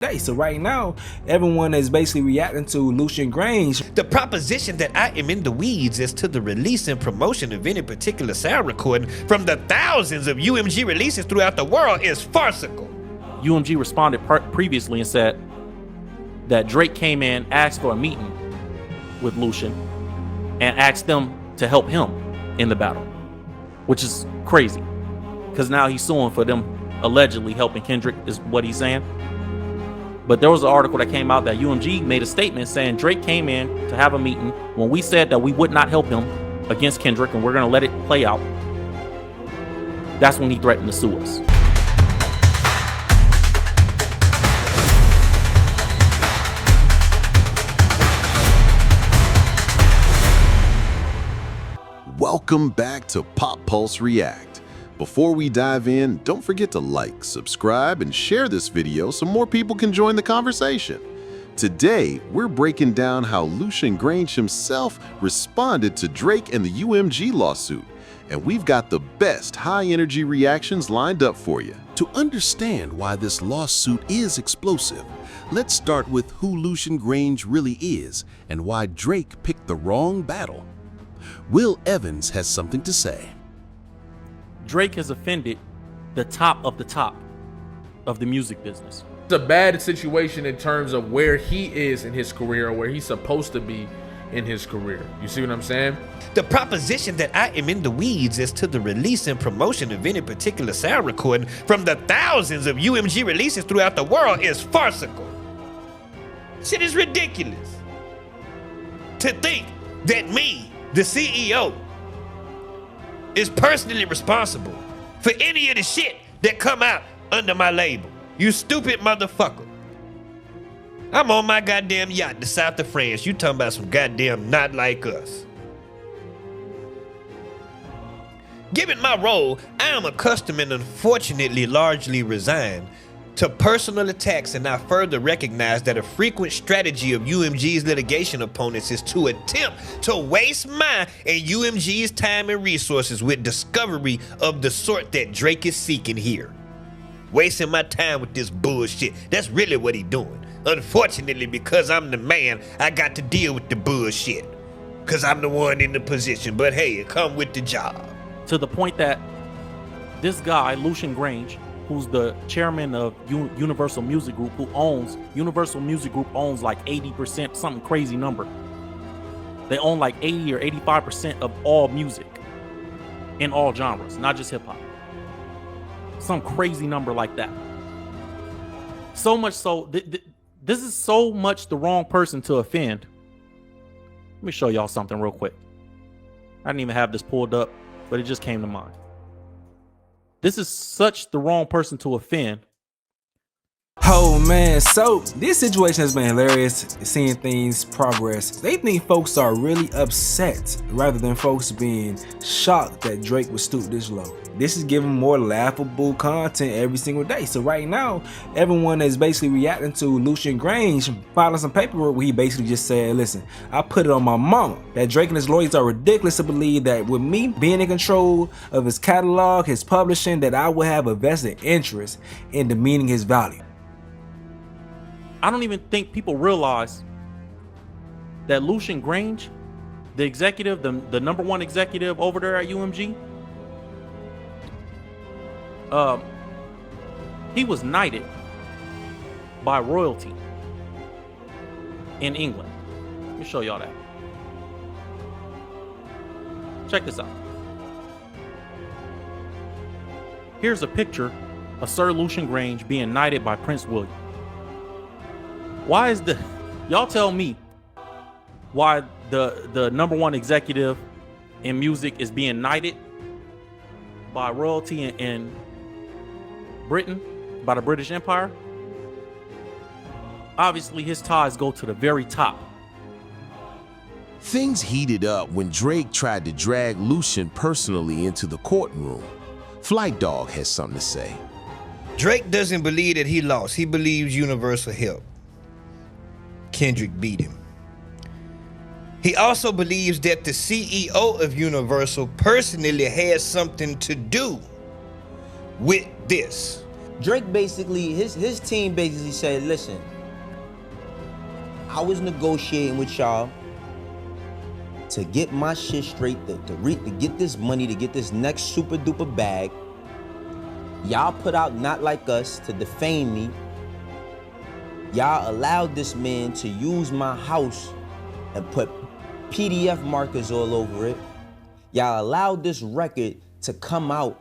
So right now, everyone is basically reacting to Lucian Grainge. The proposition that I am in the weeds as to the release and promotion of any particular sound recording from the thousands of UMG releases throughout the world is farcical. UMG responded previously and said that Drake came in, asked for a meeting with Lucian, and asked them to help him in the battle, which is crazy, because now he's suing for them allegedly helping Kendrick, is what he's saying. But there was an article that came out that UMG made a statement saying Drake came in to have a meeting when we said that we would not help him against Kendrick and we're going to let it play out. That's when he threatened to sue us. Welcome back to Pop Pulse React. Before we dive in, don't forget to like, subscribe, and share this video so more people can join the conversation. Today, we're breaking down how Lucian Grainge himself responded to Drake and the UMG lawsuit, and we've got the best high-energy reactions lined up for you. To understand why this lawsuit is explosive, let's start with who Lucian Grainge really is and why Drake picked the wrong battle. Will Evans has something to say. Drake has offended the top of the music business. It's a bad situation in terms of where he is in his career or where he's supposed to be in his career. You see what I'm saying? The proposition that I am in the weeds as to the release and promotion of any particular sound recording from the thousands of UMG releases throughout the world is farcical. Shit is ridiculous. To think that me, the CEO, is personally responsible for any of the shit that come out under my label. You stupid motherfucker. I'm on my goddamn yacht, the south of France. You talking about some goddamn not like us. Given my role, I am accustomed and unfortunately largely resigned to personal attacks, and I further recognize that a frequent strategy of UMG's litigation opponents is to attempt to waste my and UMG's time and resources with discovery of the sort that Drake is seeking here. Wasting my time with this bullshit. That's really what he doing. Unfortunately, because I'm the man, I got to deal with the bullshit. Because I'm the one in the position. But hey, it come with the job. To the point that this guy, Lucian Grainge, who's the chairman of Universal Music Group, Universal Music Group owns like 80%, something crazy number. They own like 80 or 85% of all music in all genres, not just hip hop. Some crazy number like that. So much so, this is so much the wrong person to offend. Let me show y'all something real quick. I didn't even have this pulled up, but it just came to mind. This is such the wrong person to offend. Oh man, so this situation has been hilarious, seeing things progress. They think folks are really upset rather than folks being shocked that Drake would stoop this low. This is giving more laughable content every single day. So right now, everyone is basically reacting to Lucian Grainge filing some paperwork where he basically just said, listen, I put it on my mama that Drake and his lawyers are ridiculous to believe that with me being in control of his catalog, his publishing, that I would have a vested interest in demeaning his value. I don't even think people realize that Lucian Grainge, the executive, the #1 executive over there at UMG, he was knighted by royalty in England. Let me show y'all that. Check this out. Here's a picture of Sir Lucian Grainge being knighted by Prince William. Why is y'all tell me why the #1 executive in music is being knighted by royalty in Britain, by the British Empire? Obviously his ties go to the very top. Things heated up when Drake tried to drag Lucian personally into the courtroom. Flight Dog has something to say. Drake doesn't believe that he lost. He believes Universal helped. Kendrick beat him. He also believes that the CEO of Universal personally has something to do with this. Drake basically, his team basically said, listen, I was negotiating with y'all to get my shit straight, to get this money, to get this next super duper bag. Y'all put out Not Like Us to defame me. Y'all allowed this man to use my house and put PDF markers all over it. Y'all allowed this record to come out.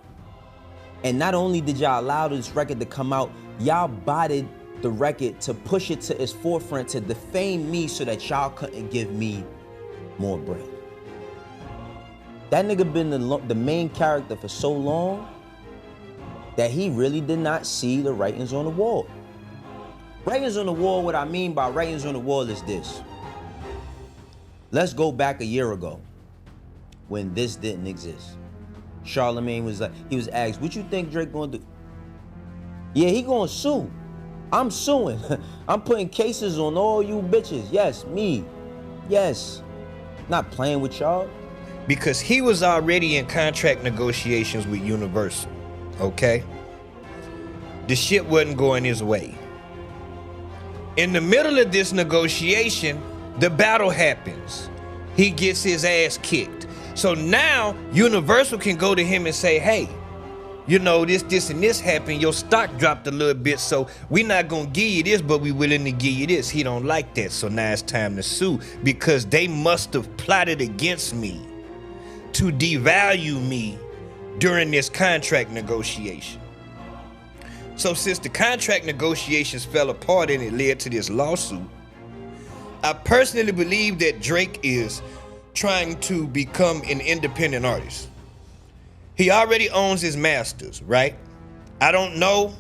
And not only did y'all allow this record to come out, y'all botted the record to push it to its forefront to defame me so that y'all couldn't give me more bread. That nigga been the main character for so long that he really did not see the writings on the wall. Writings on the wall, what I mean by writings on the wall is this. Let's go back a year ago when this didn't exist. Charlemagne was like, he was asked, what you think Drake gonna do? Yeah, he gonna sue. I'm suing. I'm putting cases on all you bitches. Yes, me. Yes. Not playing with y'all. Because he was already in contract negotiations with Universal, okay? The shit wasn't going his way. In the middle of this negotiation, the battle happens. He gets his ass kicked. So now Universal can go to him and say, hey, you know, this, and this happened. Your stock dropped a little bit, so we're not gonna give you this, but we willing to give you this. He don't like that, so now it's time to sue because they must have plotted against me to devalue me during this contract negotiation. So since the contract negotiations fell apart and it led to this lawsuit, I personally believe that Drake is trying to become an independent artist. He already owns his masters, right? I don't know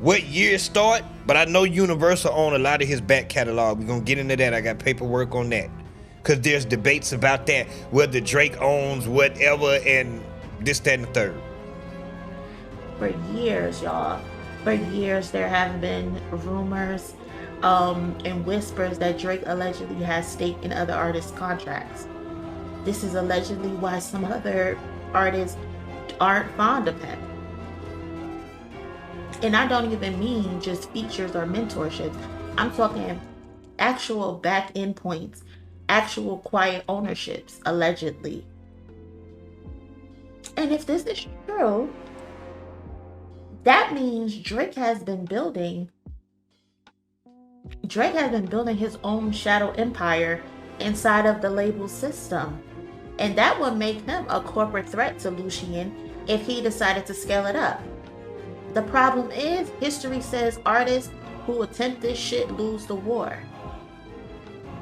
what year it start, but I know Universal own a lot of his back catalog. We're gonna get into that. I got paperwork on that. Cause there's debates about that, whether Drake owns whatever and this, that, and the third. For years, y'all. For years, there have been rumors and whispers that Drake allegedly has stake in other artists' contracts. This is allegedly why some other artists aren't fond of him. And I don't even mean just features or mentorships. I'm talking actual back end points, actual quiet ownerships, allegedly. And if this is true, that means Drake has been building his own shadow empire inside of the label system. And that would make him a corporate threat to Lucian if he decided to scale it up. The problem is, history says artists who attempt this shit lose the war.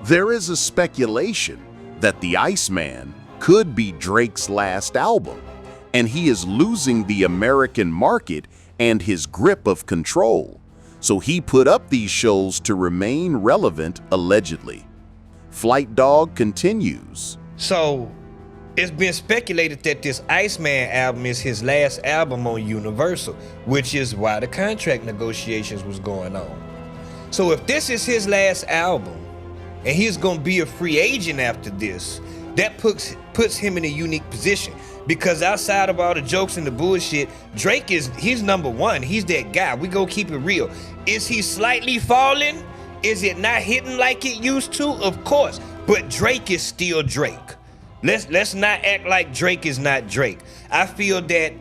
There is a speculation that the Iceman could be Drake's last album, and he is losing the American market and his grip of control. So he put up these shows to remain relevant, allegedly. Flight Dog continues. So it's been speculated that this Iceman album is his last album on Universal, which is why the contract negotiations was going on. So if this is his last album and he's gonna be a free agent after this, that puts him in a unique position. Because outside of all the jokes and the bullshit, Drake he's number one. He's that guy. We go keep it real. Is he slightly falling? Is it not hitting like it used to? Of course. But Drake is still Drake. Let's not act like Drake is not Drake. I feel that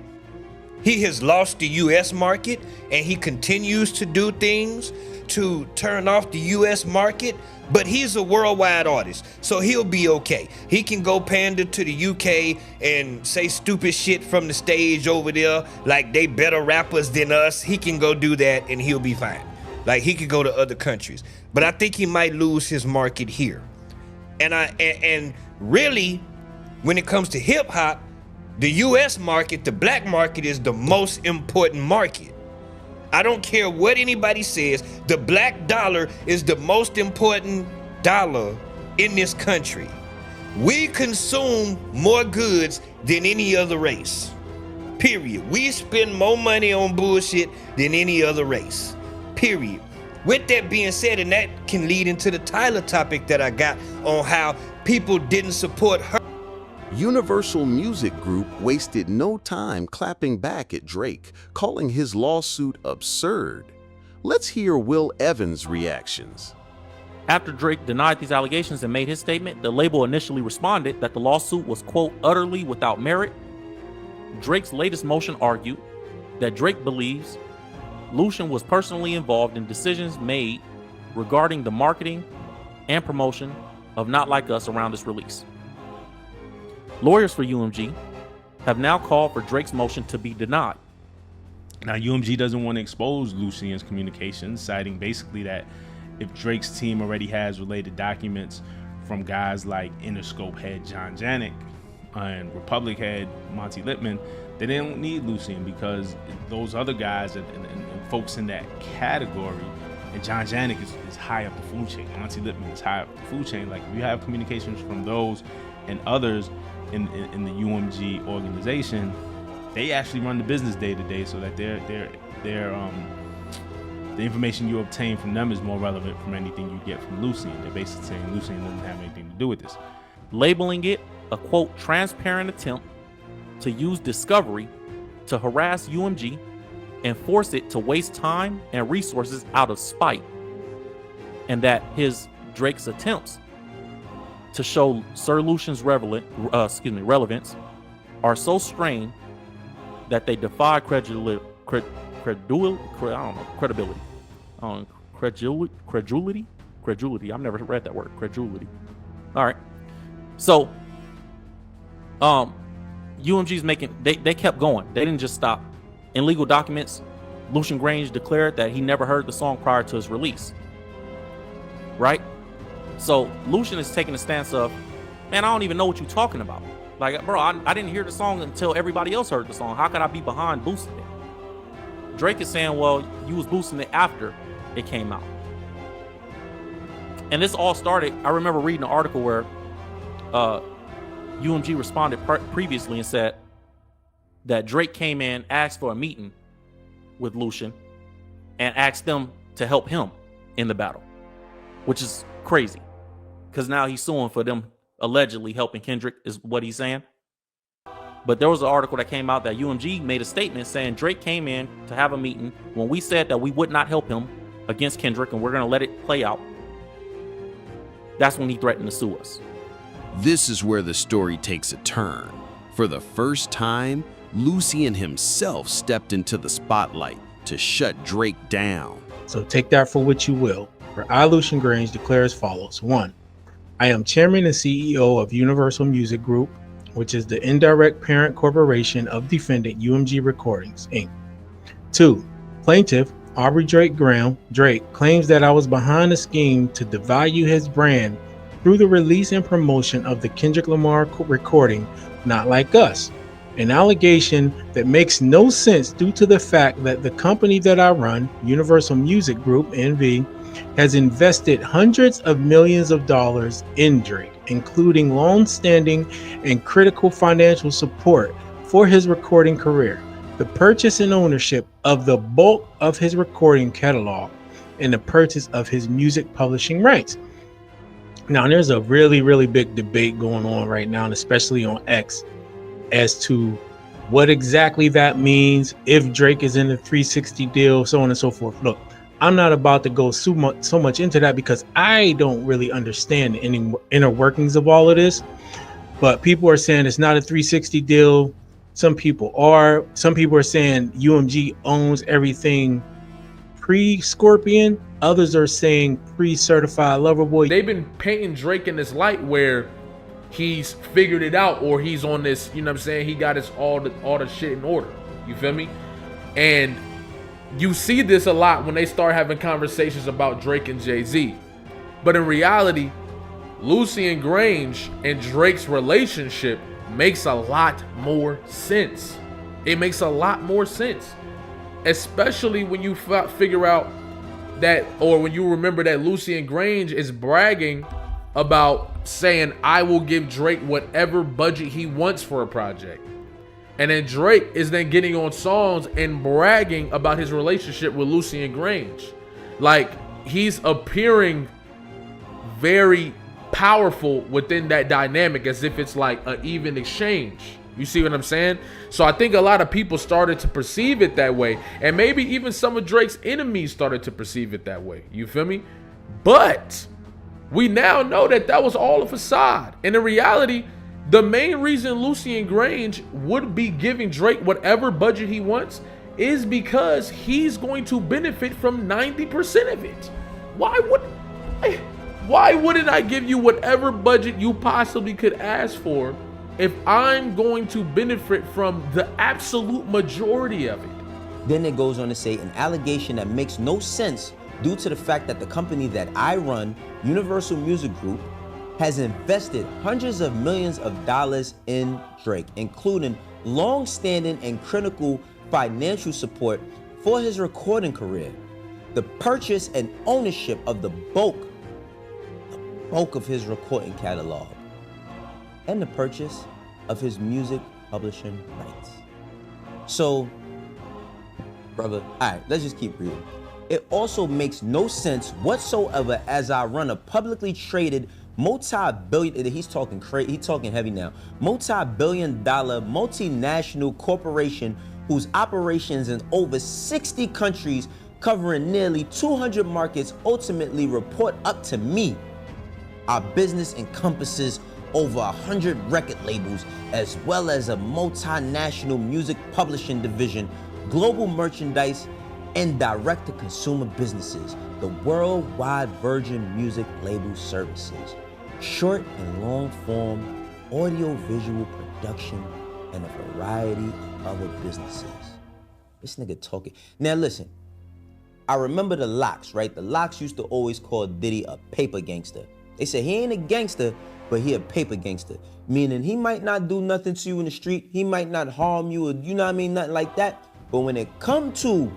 he has lost the US market and he continues to do things to turn off the US market, but he's a worldwide artist, so he'll be okay. He can go pander to the UK and say stupid shit from the stage over there, like they better rappers than us. He can go do that and he'll be fine. Like he could go to other countries, but I think he might lose his market here. And really, when it comes to hip hop, the US market, the black market, is the most important market. I don't care what anybody says, the black dollar is the most important dollar in this country. We consume more goods than any other race. Period. We spend more money on bullshit than any other race. Period. With that being said, and that can lead into the Tyler topic that I got on how people didn't support her. Universal Music Group wasted no time clapping back at Drake, calling his lawsuit absurd. Let's hear Will Evans' reactions. After Drake denied these allegations and made his statement, the label initially responded that the lawsuit was, quote, utterly without merit. Drake's latest motion argued that Drake believes Lucian was personally involved in decisions made regarding the marketing and promotion of Not Like Us around its release. Lawyers for UMG have now called for Drake's motion to be denied. Now, UMG doesn't want to expose Lucian's communications, citing basically that if Drake's team already has related documents from guys like Interscope head John Janik and Republic head Monty Lippman, they don't need Lucian because those other guys and folks in that category, and John Janik is high up the food chain, Monty Lippman is high up the food chain. Like, if you have communications from those and others in the UMG organization, they actually run the business day to day, so that the information you obtain from them is more relevant from anything you get from Lucian. They're basically saying Lucian doesn't have anything to do with this. Labeling it a, quote, transparent attempt to use discovery to harass UMG and force it to waste time and resources out of spite. And that Drake's attempts to show Sir Lucian's relevance are so strained that they defy credibility. I've never read that word. Credulity. All right. So, UMG's making, they kept going. They didn't just stop. In legal documents, Lucian Grainge declared that he never heard the song prior to his release. Right? So Lucian is taking a stance of, man, I don't even know what you're talking about. Like, bro, I didn't hear the song until everybody else heard the song. How could I be behind boosting it? Drake is saying, well, you was boosting it after it came out. And this all started, I remember reading an article where UMG responded previously and said that Drake came in, asked for a meeting with Lucian, and asked them to help him in the battle, which is crazy because now he's suing for them allegedly helping Kendrick, is what he's saying. But there was an article that came out that UMG made a statement saying Drake came in to have a meeting when we said that we would not help him against Kendrick and we're going to let it play out. That's when he threatened to sue us. This is where the story takes a turn. For the first time, Lucian himself stepped into the spotlight to shut Drake down. So take that for what you will. For I, Lucian Grainge, declare as follows. 1. I am chairman and CEO of Universal Music Group, which is the indirect parent corporation of defendant UMG Recordings, Inc. 2. Plaintiff Aubrey Drake Graham, Drake, claims that I was behind a scheme to devalue his brand through the release and promotion of the Kendrick Lamar recording, Not Like Us. An allegation that makes no sense due to the fact that the company that I run, Universal Music Group, NV, has invested hundreds of millions of dollars in Drake, including long-standing and critical financial support for his recording career, the purchase and ownership of the bulk of his recording catalog, and the purchase of his music publishing rights. Now, there's a really, really big debate going on right now, and especially on X, as to what exactly that means, if Drake is in the 360 deal, so on and so forth. Look, I'm not about to go so much into that because I don't really understand any inner workings of all of this. But people are saying it's not a 360 deal. Some people are. Some people are saying UMG owns everything pre-Scorpion. Others are saying pre-Certified Lover Boy. They've been painting Drake in this light where he's figured it out, or he's on this, you know what I'm saying? He got his all the shit in order. You feel me? And you see this a lot when they start having conversations about Drake and Jay-Z. But in reality, Lucian Grainge and Drake's relationship makes a lot more sense. It makes a lot more sense. Especially when you figure out that, or when you remember that Lucian Grainge is bragging about saying, I will give Drake whatever budget he wants for a project. And then Drake is then getting on songs and bragging about his relationship with Lucian Grainge. Like, he's appearing very powerful within that dynamic, as if it's like an even exchange. You see what I'm saying? So I think a lot of people started to perceive it that way, and maybe even some of Drake's enemies started to perceive it that way. You feel me? But we now know that that was all a facade, and in reality, the main reason Lucian Grainge would be giving Drake whatever budget he wants is because he's going to benefit from 90% of it. Why wouldn't I give you whatever budget you possibly could ask for if I'm going to benefit from the absolute majority of it? Then it goes on to say an allegation that makes no sense due to the fact that the company that I run, Universal Music Group, has invested hundreds of millions of dollars in Drake, including long-standing and critical financial support for his recording career, the purchase and ownership of the bulk of his recording catalog, and the purchase of his music publishing rights. So, brother, all right, let's just keep reading. It also makes no sense whatsoever as I run a publicly traded multi-billion, he's talking heavy now, multi-billion-dollar multinational corporation whose operations in over 60 countries covering nearly 200 markets ultimately report up to me. Our business encompasses over 100 record labels, as well as a multinational music publishing division, global merchandise, and direct-to-consumer businesses, the worldwide Virgin Music Label Services, short and long-form audio-visual production, and a variety of other businesses. This nigga talking. Now listen, I remember the Locks, right? The Locks used to always call Diddy a paper gangster. They said he ain't a gangster, but he a paper gangster. Meaning he might not do nothing to you in the street, he might not harm you, or you know what I mean, nothing like that. But when it come to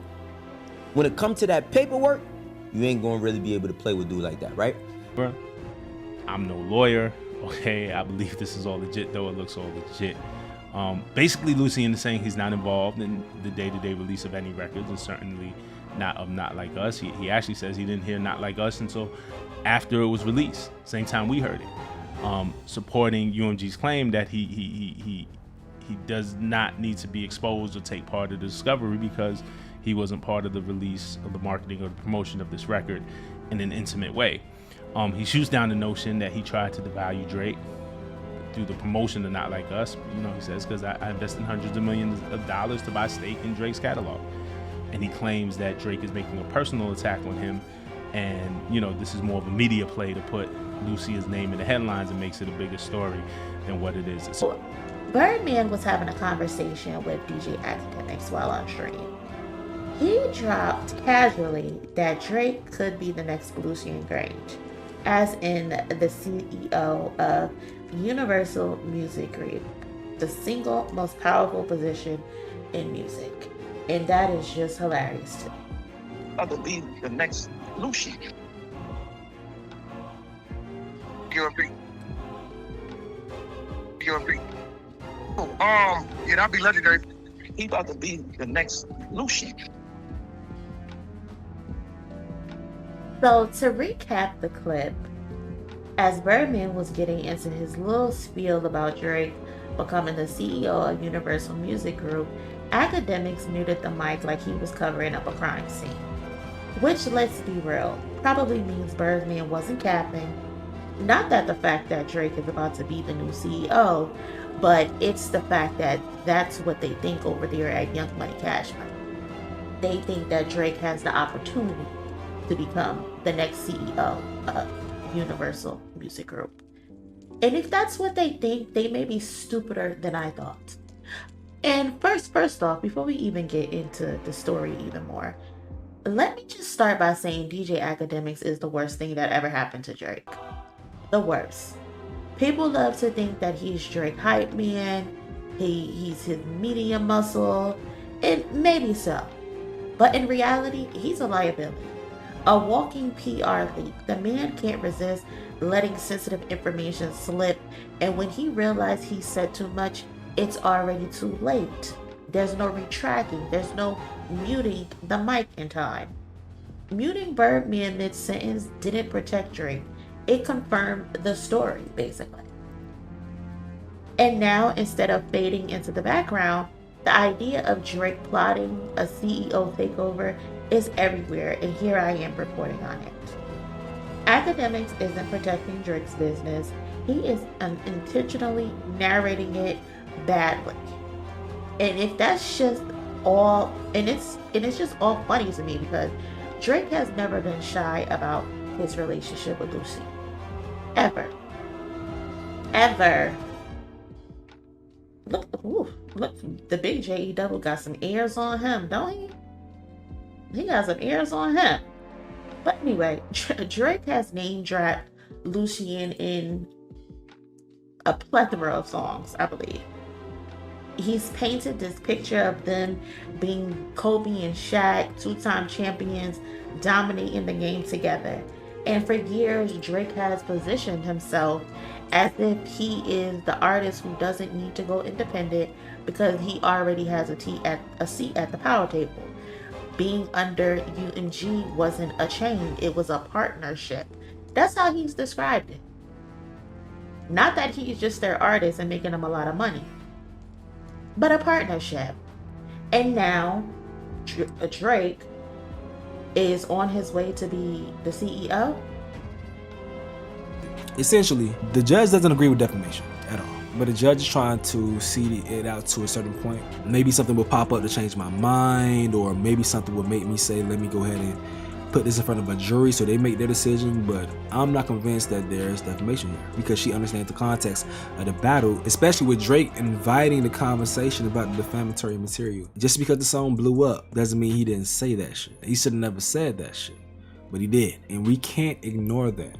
that paperwork, you ain't gonna really be able to play with dude like that, right? Bruh, I'm no lawyer, okay? I believe this is all legit, though it looks all legit. Basically, Lucian is saying he's not involved in the day-to-day release of any records, and certainly not of Not Like Us. He actually says he didn't hear Not Like Us until after it was released, same time we heard it, supporting UMG's claim that he does not need to be exposed or take part of the discovery because he wasn't part of the release of the marketing or the promotion of this record in an intimate way. He shoots down the notion that he tried to devalue Drake through the promotion of Not Like Us. You know, he says, because I invested hundreds of millions of dollars to buy stake in Drake's catalog. And he claims that Drake is making a personal attack on him. And, you know, this is more of a media play to put Lucia's name in the headlines and makes it a bigger story than what it is. Birdman was having a conversation with DJ Academics while on stream. He dropped casually that Drake could be the next Lucian Grainge, as in the CEO of Universal Music Group, the single most powerful position in music. And that is just hilarious to me. I could be the next Lucian. You agree? You agree? Oh, yeah, that'd be legendary. He about to be the next Lucian. So to recap the clip, as Birdman was getting into his little spiel about Drake becoming the CEO of Universal Music Group, Academics muted the mic like he was covering up a crime scene. Which, let's be real, probably means Birdman wasn't capping. Not that the fact that Drake is about to be the new CEO, but it's the fact that that's what they think over there at Young Money Cash Money. They think that Drake has the opportunity to become the next CEO of Universal Music Group. And if that's what they think, they may be stupider than I thought. And first off, before we even get into the story even more, let me just start by saying DJ Academics is the worst thing that ever happened to Drake. The worst. People love to think that he's Drake hype man, he's his media muscle, and maybe so. But in reality, he's a liability. A walking PR leak. The man can't resist letting sensitive information slip, and when he realized he said too much, it's already too late. There's no retracting, there's no muting the mic in time. Muting Birdman mid-sentence didn't protect Drake. It confirmed the story, basically. And now, instead of fading into the background, the idea of Drake plotting a CEO takeover is everywhere, and here I am reporting on it. Academics isn't protecting Drake's business. He is intentionally narrating it badly. And if that's just all, and it's just all funny to me, because Drake has never been shy about his relationship with Lucy. Ever. Look, the big J.E. Double got some ears on him, don't he? He got some ears on him. But anyway, Drake has name-dropped Lucian in a plethora of songs, I believe. He's painted this picture of them being Kobe and Shaq, two-time champions, dominating the game together. And for years, Drake has positioned himself as if he is the artist who doesn't need to go independent because he already has a seat at the power table. Being under UMG wasn't a chain, it was a partnership. That's how he's described it. Not that he's just their artist and making them a lot of money, but a partnership. And now Drake is on his way to be the CEO. Essentially, the judge doesn't agree with defamation at all, but the judge is trying to see it out to a certain point. Maybe something will pop up to change my mind, or maybe something will make me say, let me go ahead and put this in front of a jury so they make their decision. But I'm not convinced that there's defamation here, because she understands the context of the battle, especially with Drake inviting the conversation about the defamatory material. Just because the song blew up doesn't mean he didn't say that shit. He should have never said that shit, but he did, and we can't ignore that.